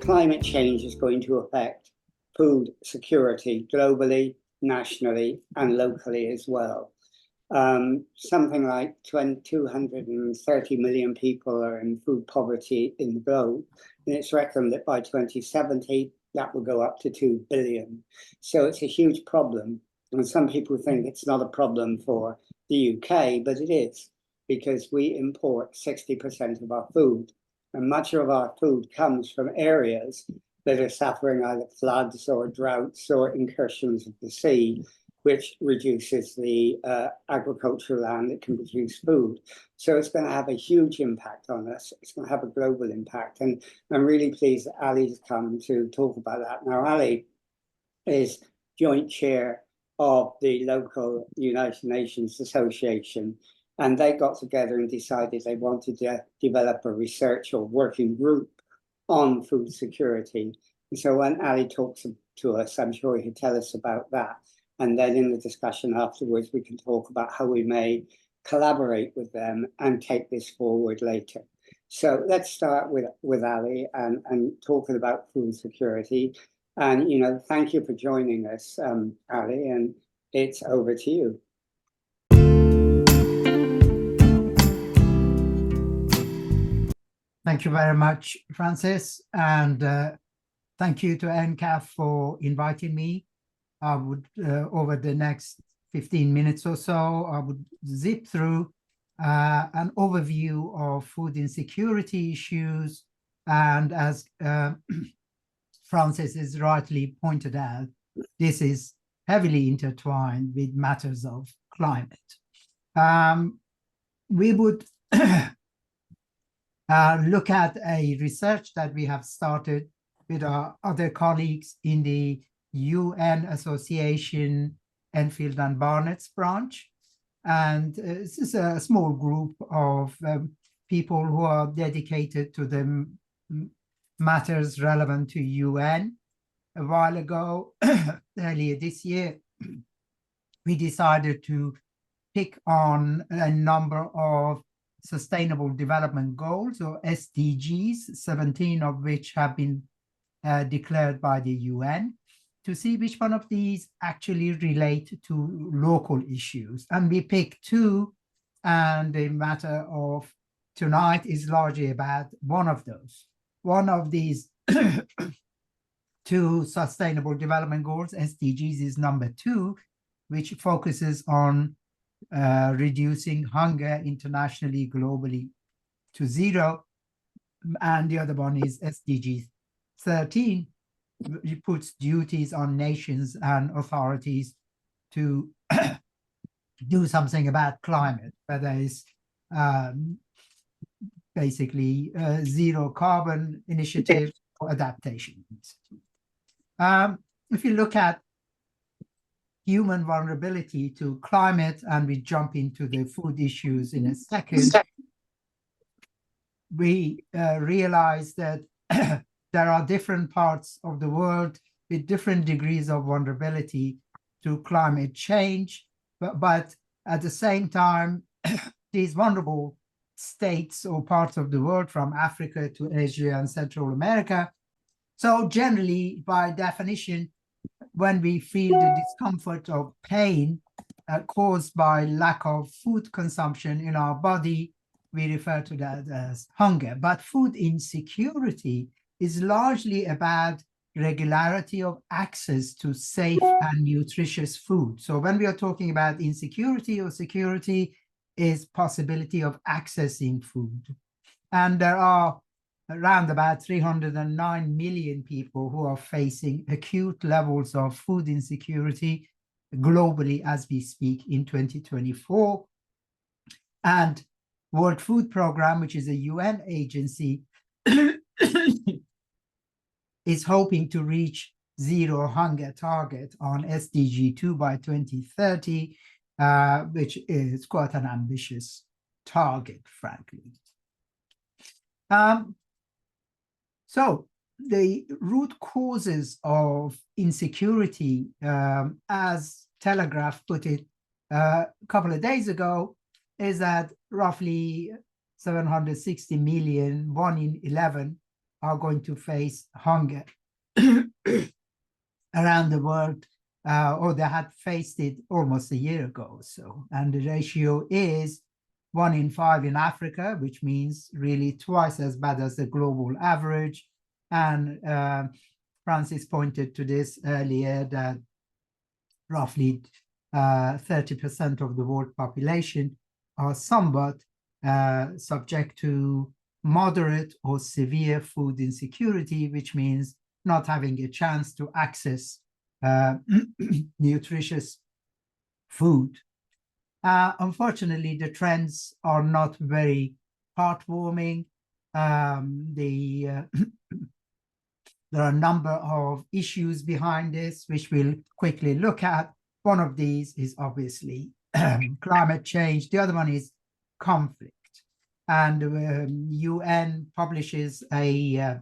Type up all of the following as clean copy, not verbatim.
climate change is going to affect food security globally, nationally, and locally as well. Something like 230 million people are in food poverty in the globe, and it's reckoned that by 2070, that will go up to 2 billion. So it's a huge problem. And some people think it's not a problem for the UK, but it is, because we import 60% of our food. And much of our food comes from areas that are suffering either floods or droughts or incursions of the sea, which reduces the agricultural land that can produce food. So it's going to have a huge impact on us. It's going to have a global impact. And I'm really pleased that Ali's come to talk about that. Now, Ali is joint chair of the local United Nations Association, and they got together and decided they wanted to develop a research or working group on food security. And so when Ali talks to us, I'm sure he'll tell us about that. And then in the discussion afterwards, we can talk about how we may collaborate with them and take this forward later. So let's start with Ali and talking about food security. And, thank you for joining us, Ali, and it's over to you. Thank you very much, Francis. And thank you to EnCaf for inviting me. I would, over the next 15 minutes or so, I would zip through an overview of food insecurity issues. And as Francis has rightly pointed out, this is heavily intertwined with matters of climate. We would look at a research that we have started with our other colleagues in the UN Association Enfield and Barnets branch. And this is a small group of people who are dedicated to the matters relevant to UN. A while ago, earlier this year, we decided to pick on a number of Sustainable Development Goals, or SDGs, 17 of which have been declared by the UN, to see which one of these actually relate to local issues. And we picked two, and the matter of tonight is largely about one of those. One of these two Sustainable Development Goals, SDGs, is number 2, which focuses on reducing hunger internationally, globally to 0. And the other one is SDG 13, which puts duties on nations and authorities to do something about climate, whether it's basically zero carbon initiative or adaptation. If you look at human vulnerability to climate, and we jump into the food issues in a second, we realize that there are different parts of the world with different degrees of vulnerability to climate change, but at the same time, these vulnerable states or parts of the world, from Africa to Asia and Central America. So generally, by definition, when we feel the discomfort or pain caused by lack of food consumption in our body, we refer to that as hunger. But food insecurity is largely about regularity of access to safe and nutritious food. So when we are talking about insecurity or security, is possibility of accessing food. And there are around about 309 million people who are facing acute levels of food insecurity globally as we speak in 2024. And World Food Programme, which is a UN agency, is hoping to reach zero hunger target on SDG 2 by 2030, which is quite an ambitious target, frankly. So the root causes of insecurity, as Telegraph put it a couple of days ago, is that roughly 760 million, 1 in 11, are going to face hunger around the world, or they had faced it almost a year ago. So, and the ratio is 1 in 5 in Africa, which means really twice as bad as the global average. And Francis pointed to this earlier, that roughly 30% of the world population are somewhat subject to moderate or severe food insecurity, which means not having a chance to access nutritious food. Unfortunately, the trends are not very heartwarming. There are a number of issues behind this, which we'll quickly look at. One of these is obviously climate change. The other one is conflict. And UN publishes a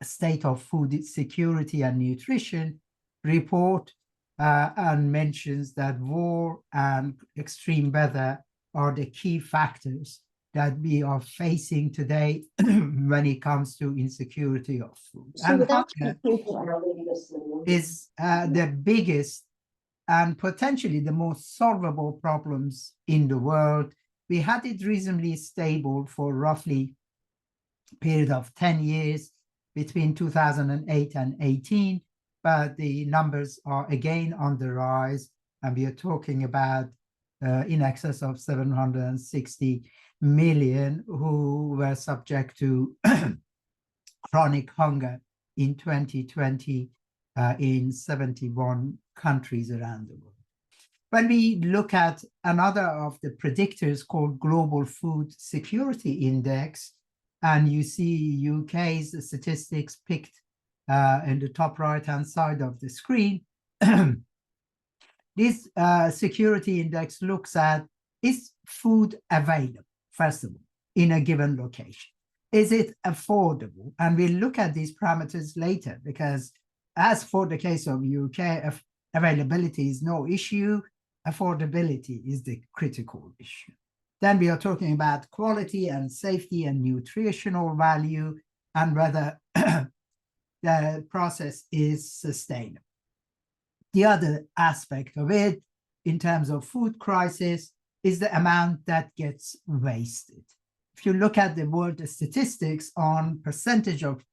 state of food security and nutrition report and mentions that war and extreme weather are the key factors that we are facing today when it comes to insecurity of food. And hunger is the biggest and potentially the most solvable problems in the world. We had it reasonably stable for roughly a period of 10 years between 2008 and 18, but the numbers are again on the rise, and we are talking about in excess of 760 million who were subject to chronic hunger in 2020 in 71 countries around the world. When we look at another of the predictors called Global Food Security Index, and you see UK's statistics picked in the top right-hand side of the screen, this security index looks at, is food available, first of all, in a given location? Is it affordable? And we'll look at these parameters later, because as for the case of UK, availability is no issue. Affordability is the critical issue. Then we are talking about quality and safety and nutritional value, and whether the process is sustainable. The other aspect of it, in terms of food crisis, is the amount that gets wasted. If you look at the world statistics on percentage of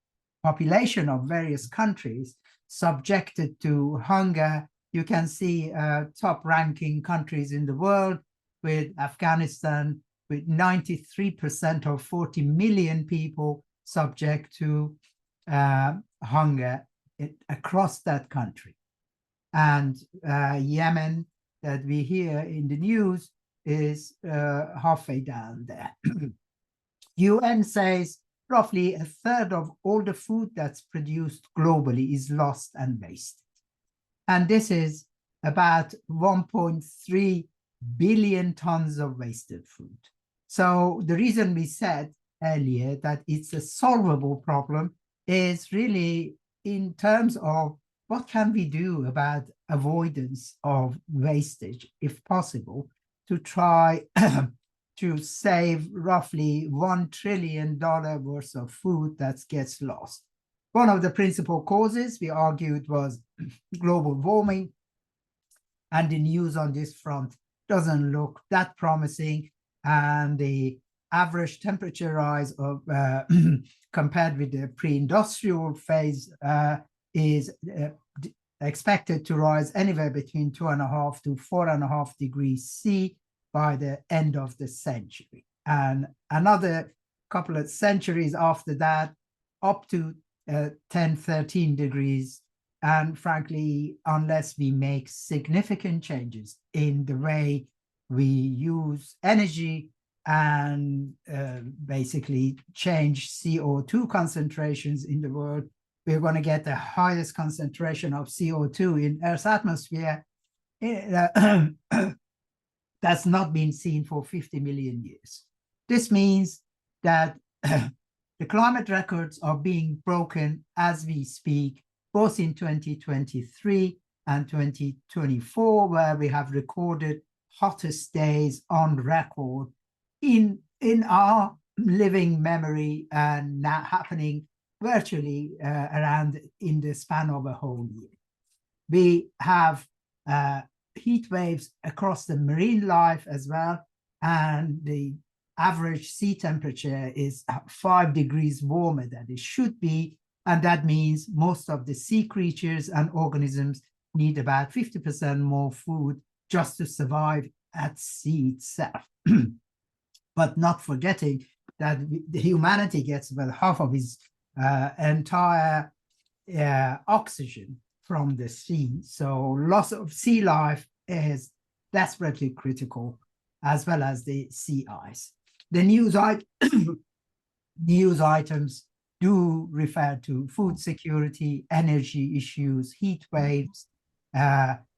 population of various countries subjected to hunger, you can see top ranking countries in the world, with Afghanistan with 93% of 40 million people subject to hunger across that country. And Yemen, that we hear in the news, is halfway down there. UN says roughly a third of all the food that's produced globally is lost and wasted. And this is about 1.3 billion tons of wasted food. So the reason we said earlier that it's a solvable problem is really in terms of what can we do about avoidance of wastage, if possible, to try to save roughly $1 trillion worth of food that gets lost. One of the principal causes we argued was global warming, and the news on this front doesn't look that promising, and the average temperature rise of compared with the pre-industrial phase is expected to rise anywhere between 2.5 to 4.5 degrees C by the end of the century. And another couple of centuries after that, up to 10, 13 degrees. And frankly, unless we make significant changes in the way we use energy and basically change CO2 concentrations in the world, we're going to get the highest concentration of CO2 in Earth's atmosphere that's not been seen for 50 million years. This means that the climate records are being broken as we speak, both in 2023 and 2024, where we have recorded hottest days on record in our living memory, and now happening virtually around in the span of a whole year. We have heat waves across the marine life as well, and the average sea temperature is 5 degrees warmer than it should be, and that means most of the sea creatures and organisms need about 50% more food just to survive at sea itself. But not forgetting that the humanity gets about half of its entire oxygen from the sea. So loss of sea life is desperately critical, as well as the sea ice. The news items do refer to food security, energy issues, heat waves.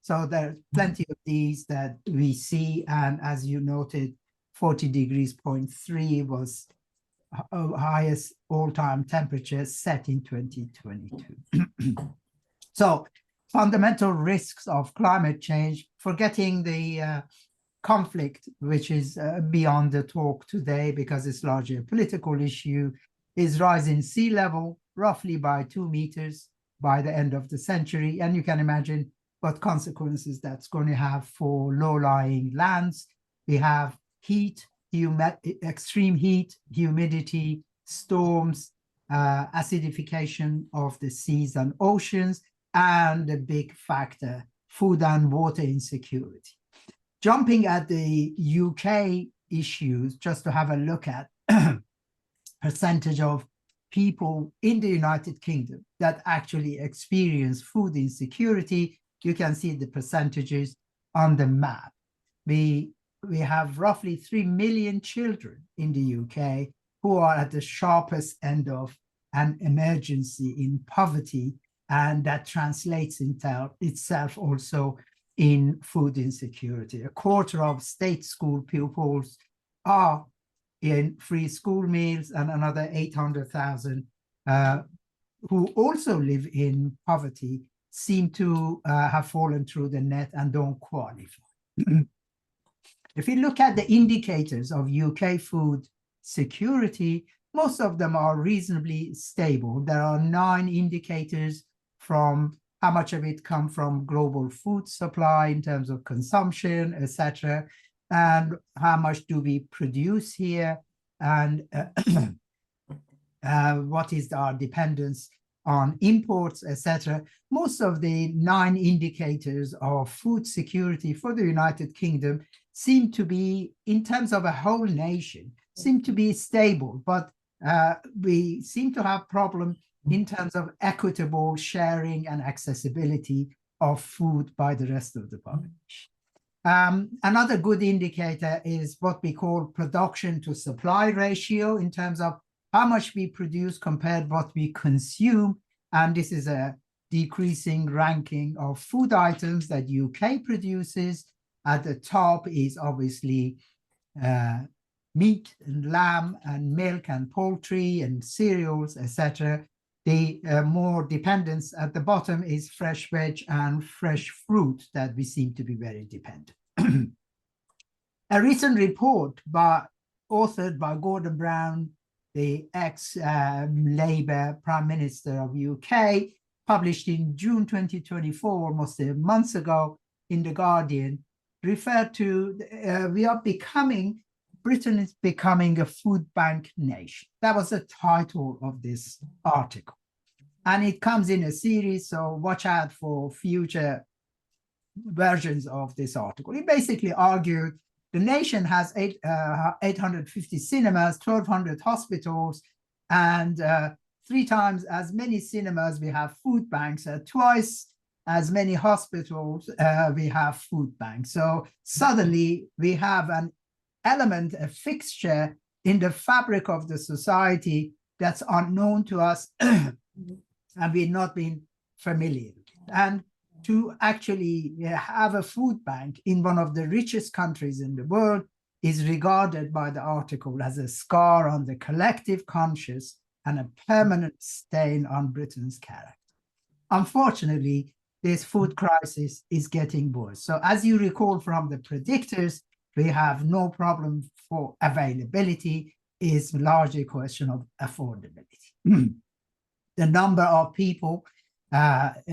So there are plenty of these that we see. And as you noted, 40 degrees 0.3 was highest all-time temperature set in 2022. So fundamental risks of climate change, forgetting the conflict, which is beyond the talk today because it's largely a political issue, is rising sea level roughly by 2 meters by the end of the century. And you can imagine what consequences that's going to have for low-lying lands. We have heat, extreme heat, humidity, storms, acidification of the seas and oceans, and a big factor, food and water insecurity. Jumping at the UK issues, just to have a look at percentage of people in the United Kingdom that actually experience food insecurity, you can see the percentages on the map. We have roughly 3 million children in the UK who are at the sharpest end of an emergency in poverty, and that translates itself also in food insecurity. A quarter of state school pupils are in free school meals, and another 800,000 who also live in poverty seem to have fallen through the net and don't qualify. If you look at the indicators of UK food security, most of them are reasonably stable. There are 9 indicators from how much of it comes from global food supply in terms of consumption, etc., and how much do we produce here, and what is our dependence on imports, etc. Most of the 9 indicators of food security for the United Kingdom seem to be, in terms of a whole nation, seem to be stable, but we seem to have problems in terms of equitable sharing and accessibility of food by the rest of the population. Another good indicator is what we call production to supply ratio, in terms of how much we produce compared to what we consume. And this is a decreasing ranking of food items that UK produces. At the top is obviously meat and lamb and milk and poultry and cereals, etc. The more dependence at the bottom is fresh veg and fresh fruit that we seem to be very dependent. A recent report authored by Gordon Brown, the ex-Labour Prime Minister of UK, published in June 2024, almost a month ago, in The Guardian, referred to Britain is becoming a food bank nation. That was the title of this article. And it comes in a series, so watch out for future versions of this article. It basically argued the nation has 850 cinemas, 1,200 hospitals, and 3 times as many cinemas we have food banks, twice as many hospitals we have food banks. So suddenly we have an element, a fixture in the fabric of the society that's unknown to us and we've not been familiar with it. And to actually have a food bank in one of the richest countries in the world is regarded by the article as a scar on the collective conscience and a permanent stain on Britain's character. Unfortunately, this food crisis is getting worse. So as you recall from the predictors, we have no problem for availability, is largely a question of affordability. the number of people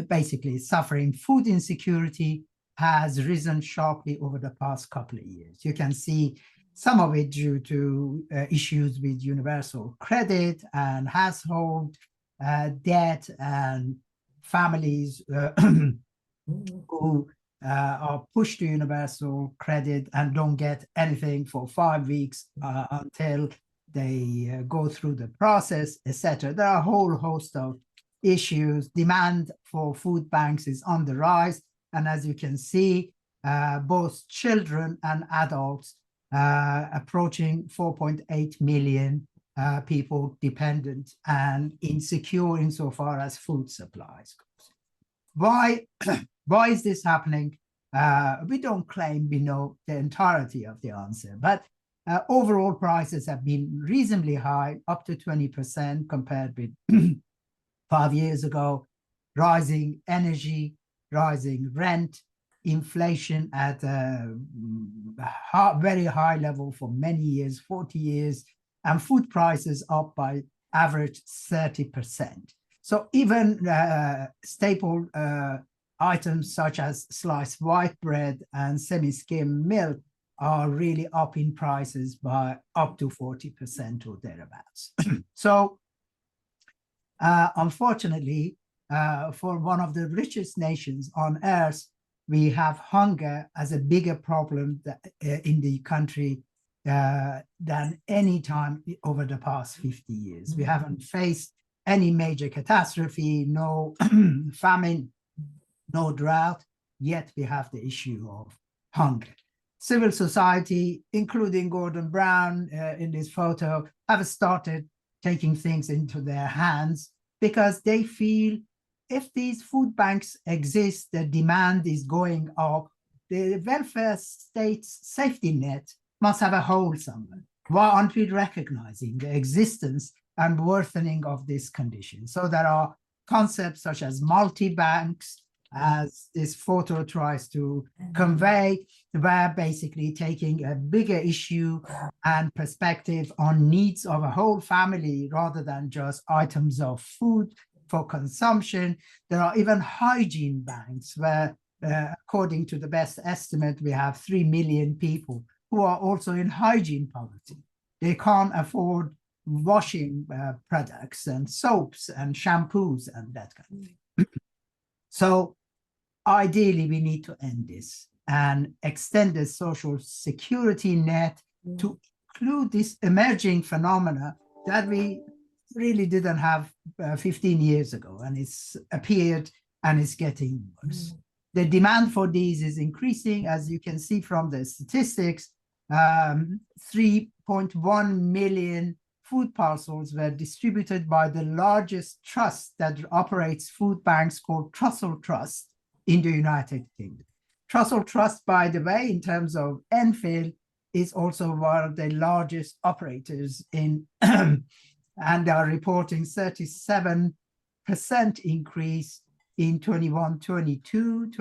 basically suffering food insecurity has risen sharply over the past couple of years. You can see some of it due to issues with universal credit and household debt and families who are pushed to universal credit and don't get anything for 5 weeks until they go through the process, etc. There are a whole host of issues. Demand for food banks is on the rise. And as you can see, both children and adults approaching 4.8 million people dependent and insecure insofar as food supplies goes. Why is this happening? We don't claim we know the entirety of the answer, but overall prices have been reasonably high, up to 20% compared with 5 years ago, rising energy, rising rent, inflation at a very high level for many years, 40 years, and food prices up by average 30%. So even staple items such as sliced white bread and semi-skim milk are really up in prices by up to 40% or thereabouts. So unfortunately, for one of the richest nations on earth, we have hunger as a bigger problem in the country than any time over the past 50 years. We haven't faced any major catastrophe, no famine, no drought, yet we have the issue of hunger. Civil society, including Gordon Brown in this photo, have started taking things into their hands because they feel if these food banks exist, the demand is going up, the welfare state's safety net must have a hole somewhere. Why aren't we recognizing the existence and worsening of this condition? So there are concepts such as multi-banks, as this photo tries to convey, where basically taking a bigger issue and perspective on needs of a whole family rather than just items of food for consumption. There are even hygiene banks where, according to the best estimate, we have 3 million people who are also in hygiene poverty. They can't afford washing products and soaps and shampoos and that kind of thing. So ideally, we need to end this and extend the social security net to include this emerging phenomena that we really didn't have 15 years ago, and it's appeared and it's getting worse. The demand for these is increasing, as you can see from the statistics. 3.1 million food parcels were distributed by the largest trust that operates food banks called Trussell Trust in the United Kingdom. Trussell Trust, by the way, in terms of Enfield, is also one of the largest operators in, and they are reporting 37% increase in 21-22,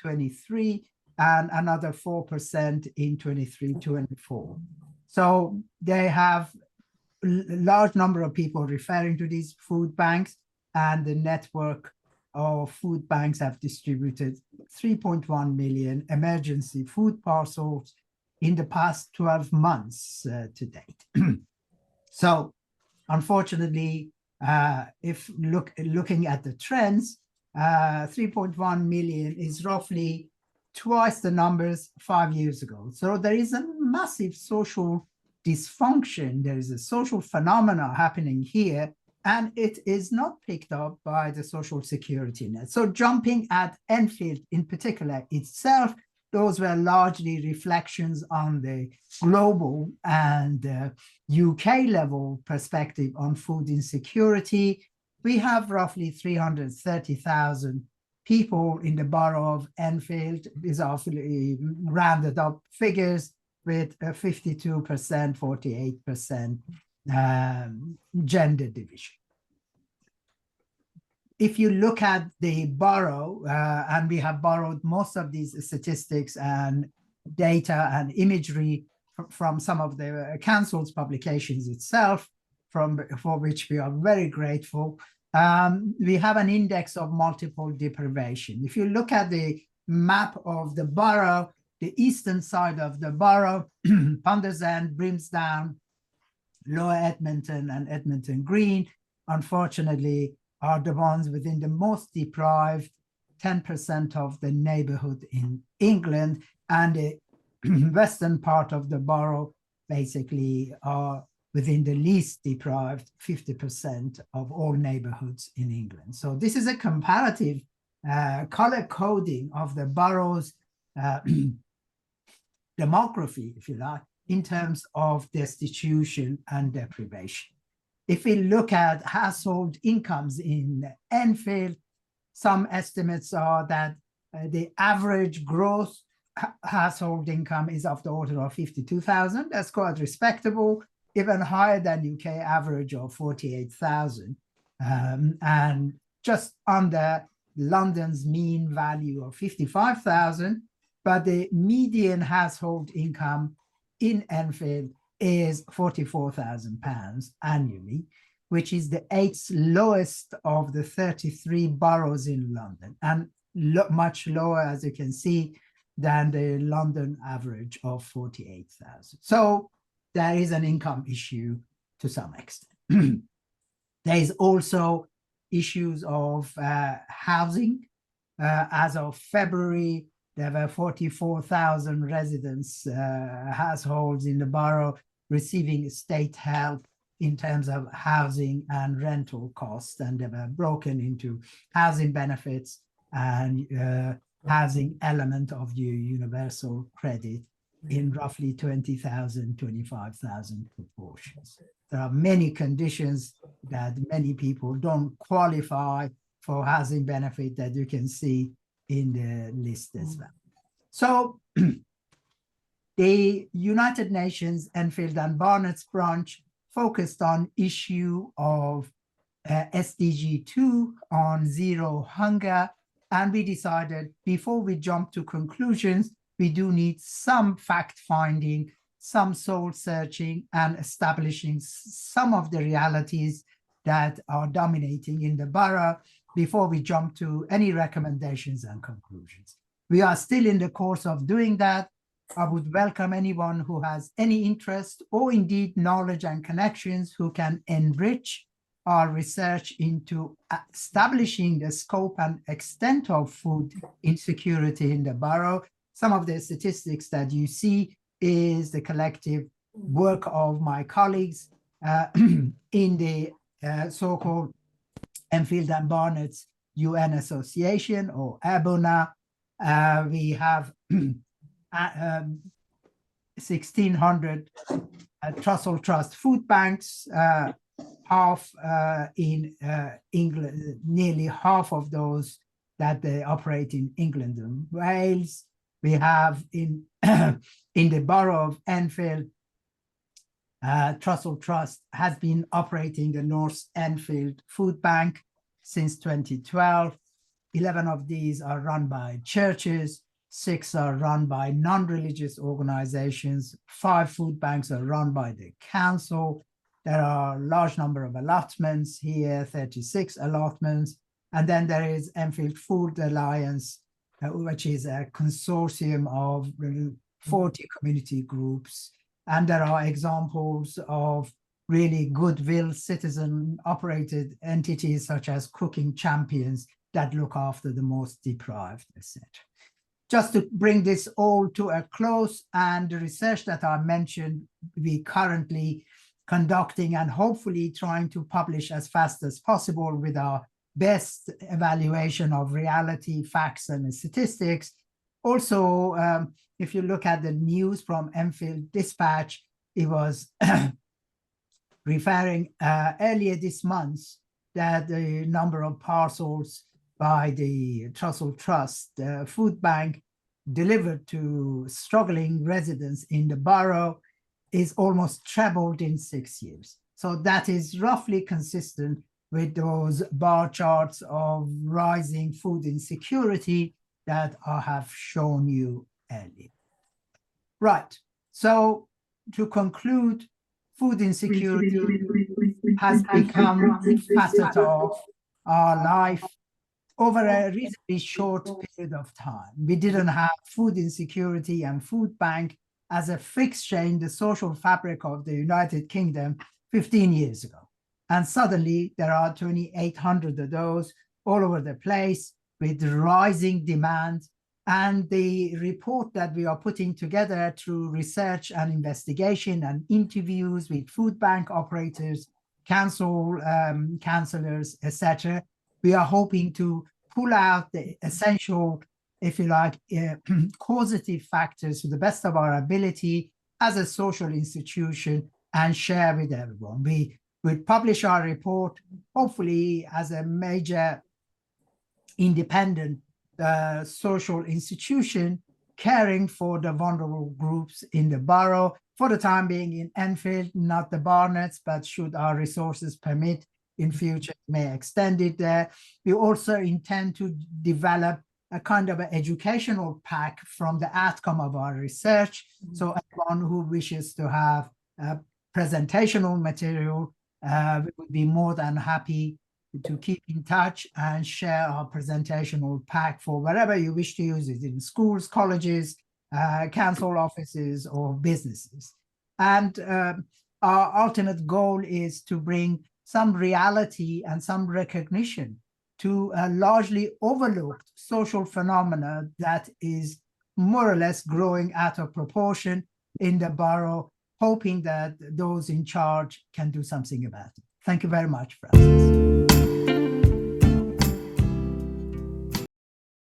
22-23, and another 4% in 23-24. So they have a large number of people referring to these food banks, and the network of food banks have distributed 3.1 million emergency food parcels in the past 12 months to date. So unfortunately, if looking at the trends, 3.1 million is roughly twice the numbers 5 years ago. So there is a massive social dysfunction. There is a social phenomena happening here, and it is not picked up by the social security net. So jumping at Enfield in particular itself, those were largely reflections on the global and UK level perspective on food insecurity. We have roughly 330,000 people in the borough of Enfield. These are rounded up figures with 52%, 48% gender division. If you look at the borough, and we have borrowed most of these statistics and data and imagery from some of the council's publications itself, for which we are very grateful. we have an index of multiple deprivation. If you look at the map of the borough, the eastern side of the borough, Ponders End, Brimsdown, Lower Edmonton, and Edmonton Green, unfortunately, are the ones within the most deprived 10% of the neighborhood in England, and the western part of the borough basically are within the least deprived 50% of all neighborhoods in England. So this is a comparative color coding of the borough's demography, if you like, in terms of destitution and deprivation. If we look at household incomes in Enfield, some estimates are that the average gross household income is of the order of 52,000. That's quite respectable, even higher than UK average of 48,000, and just under London's mean value of 55,000. But the median household income in Enfield is £44,000 annually, which is the 8th lowest of the 33 boroughs in London, and much lower, as you can see, than the London average of 48,000. So there is an income issue to some extent. There is also issues of housing. As of February, there were 44,000 residents, households in the borough receiving state help in terms of housing and rental costs, and they were broken into housing benefits and housing element of the universal credit in roughly 20,000, 25,000 proportions. There are many conditions that many people don't qualify for housing benefit that you can see in the list as well. So the United Nations Enfield and Barnets branch focused on issue of SDG 2 on zero hunger, and we decided before we jump to conclusions, we do need some fact-finding, some soul-searching, and establishing some of the realities that are dominating in the borough before we jump to any recommendations and conclusions. We are still in the course of doing that. I would welcome anyone who has any interest or indeed knowledge and connections who can enrich our research into establishing the scope and extent of food insecurity in the borough. Some of the statistics that you see is the collective work of my colleagues in the so-called Enfield and Barnets UN Association, or ABUNA. We have 1,600 Trussell Trust food banks, half in England, nearly half of those that they operate in England and Wales. We have in the borough of Enfield, Trussell Trust has been operating the North Enfield Food Bank since 2012. 11 of these are run by churches, 6 are run by non-religious organizations, 5 food banks are run by the council. There are a large number of allotments here, 36 allotments. And then there is Enfield Food Alliance, which is a consortium of 40 community groups. And there are examples of really goodwill citizen-operated entities such as Cooking Champions that look after the most deprived, etc. Just to bring this all to a close, and the research that I mentioned, we currently conducting and hopefully trying to publish as fast as possible with our best evaluation of reality, facts, and statistics. Also, if you look at the news from Enfield Dispatch, it was referring earlier this month that the number of parcels by the Trussell Trust Food Bank delivered to struggling residents in the borough is almost trebled in 6 years. So that is roughly consistent with those bar charts of rising food insecurity that I have shown you earlier. Right, so to conclude, food insecurity has become a facet of our life over a reasonably short period of time. We didn't have food insecurity and food bank as a fixture in the social fabric of the United Kingdom 15 years ago. And suddenly there are 2,800 of those all over the place with rising demand. And the report that we are putting together through research and investigation and interviews with food bank operators, counselors, etc., we are hoping to pull out the essential, if you like, causative factors to the best of our ability as a social institution and share with everyone. We will publish our report, hopefully as a major independent social institution caring for the vulnerable groups in the borough, for the time being in Enfield, not the Barnets, but should our resources permit in future, may extend it there. We also intend to develop a kind of an educational pack from the outcome of our research. So anyone who wishes to have presentational material, we would be more than happy to keep in touch and share our presentational pack for wherever you wish to use it, in schools, colleges, council offices, or businesses. And our ultimate goal is to bring some reality and some recognition to a largely overlooked social phenomena that is more or less growing out of proportion in the borough, hoping that those in charge can do something about it. Thank you very much, Francis.